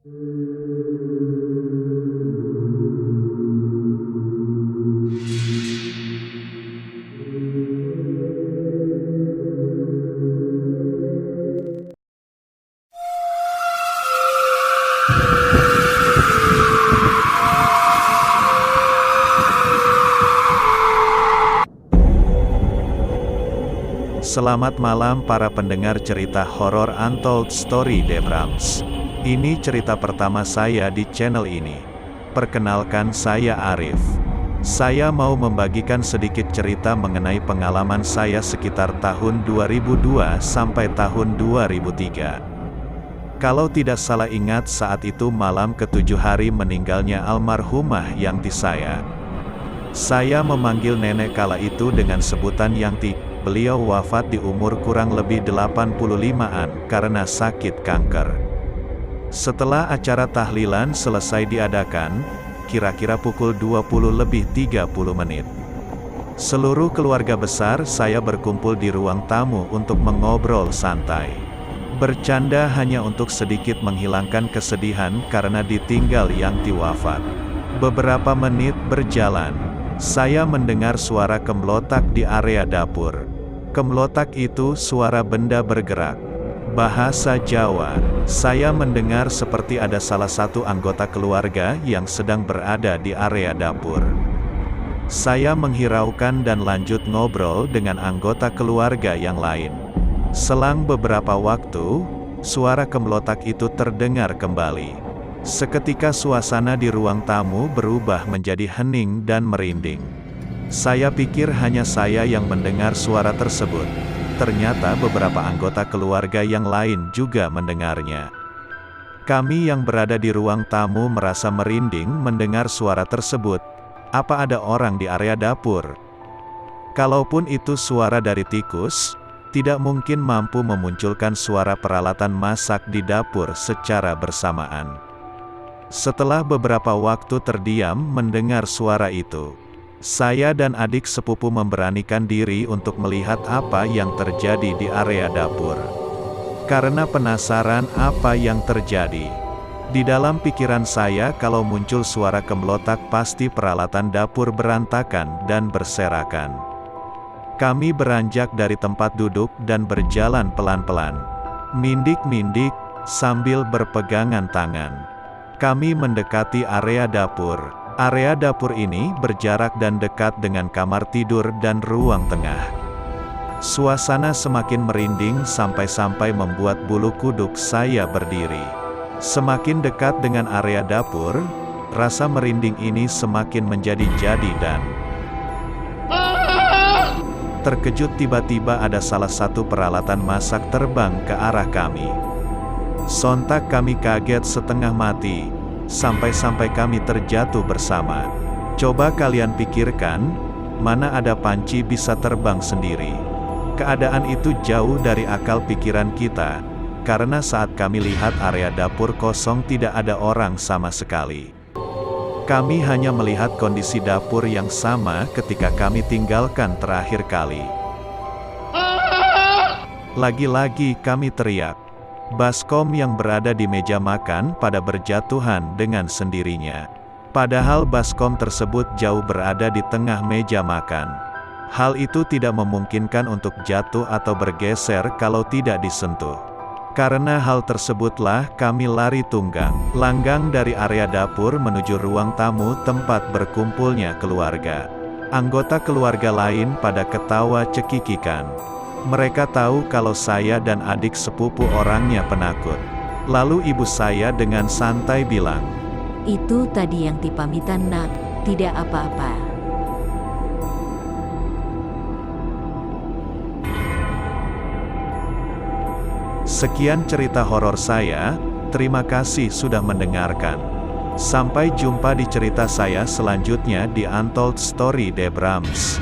Selamat malam para pendengar cerita horor Untold Story Debrams. Ini cerita pertama saya di channel ini. Perkenalkan, saya Arif. Saya mau membagikan sedikit cerita mengenai pengalaman saya sekitar tahun 2002 sampai tahun 2003. Kalau tidak salah ingat, saat itu malam ke-7 hari meninggalnya almarhumah Yanti saya. Saya memanggil nenek kala itu dengan sebutan Yanti. Beliau wafat di umur kurang lebih 85-an karena sakit kanker. Setelah acara tahlilan selesai diadakan, kira-kira pukul 20:30 menit. Seluruh keluarga besar saya berkumpul di ruang tamu untuk mengobrol santai. Bercanda hanya untuk sedikit menghilangkan kesedihan karena ditinggal Yanti wafat. Beberapa menit berjalan, saya mendengar suara kemelotak di area dapur. Kemelotak itu suara benda bergerak. Bahasa Jawa, saya mendengar seperti ada salah satu anggota keluarga yang sedang berada di area dapur. Saya menghiraukan dan lanjut ngobrol dengan anggota keluarga yang lain. Selang beberapa waktu, suara kemelotak itu terdengar kembali. Seketika suasana di ruang tamu berubah menjadi hening dan merinding. Saya pikir hanya saya yang mendengar suara tersebut. Ternyata beberapa anggota keluarga yang lain juga mendengarnya. Kami yang berada di ruang tamu merasa merinding mendengar suara tersebut. Apa ada orang di area dapur? Kalaupun itu suara dari tikus, tidak mungkin mampu memunculkan suara peralatan masak di dapur secara bersamaan. Setelah beberapa waktu terdiam mendengar suara itu, saya dan adik sepupu memberanikan diri untuk melihat apa yang terjadi di area dapur. Karena penasaran apa yang terjadi. Di dalam pikiran saya, kalau muncul suara kemelotak pasti peralatan dapur berantakan dan berserakan. Kami beranjak dari tempat duduk dan berjalan pelan-pelan. Mindik-mindik, sambil berpegangan tangan. Kami mendekati area dapur. Area dapur ini berjarak dan dekat dengan kamar tidur dan ruang tengah. Suasana semakin merinding sampai-sampai membuat bulu kuduk saya berdiri. Semakin dekat dengan area dapur, rasa merinding ini semakin menjadi-jadi dan terkejut tiba-tiba ada salah satu peralatan masak terbang ke arah kami. Sontak kami kaget setengah mati, sampai-sampai kami terjatuh bersama. Coba kalian pikirkan, mana ada panci bisa terbang sendiri. Keadaan itu jauh dari akal pikiran kita, karena saat kami lihat area dapur kosong tidak ada orang sama sekali. Kami hanya melihat kondisi dapur yang sama ketika kami tinggalkan terakhir kali. Lagi-lagi kami teriak. Baskom yang berada di meja makan pada berjatuhan dengan sendirinya. Padahal baskom tersebut jauh berada di tengah meja makan. Hal itu tidak memungkinkan untuk jatuh atau bergeser kalau tidak disentuh. Karena hal tersebutlah kami lari tunggang, langgang dari area dapur menuju ruang tamu tempat berkumpulnya keluarga. Anggota keluarga lain pada ketawa cekikikan. Mereka tahu kalau saya dan adik sepupu orangnya penakut. Lalu ibu saya dengan santai bilang, "Itu tadi yang dipamitan nak, tidak apa-apa." Sekian cerita horor saya, terima kasih sudah mendengarkan. Sampai jumpa di cerita saya selanjutnya di Untold Story Debrams.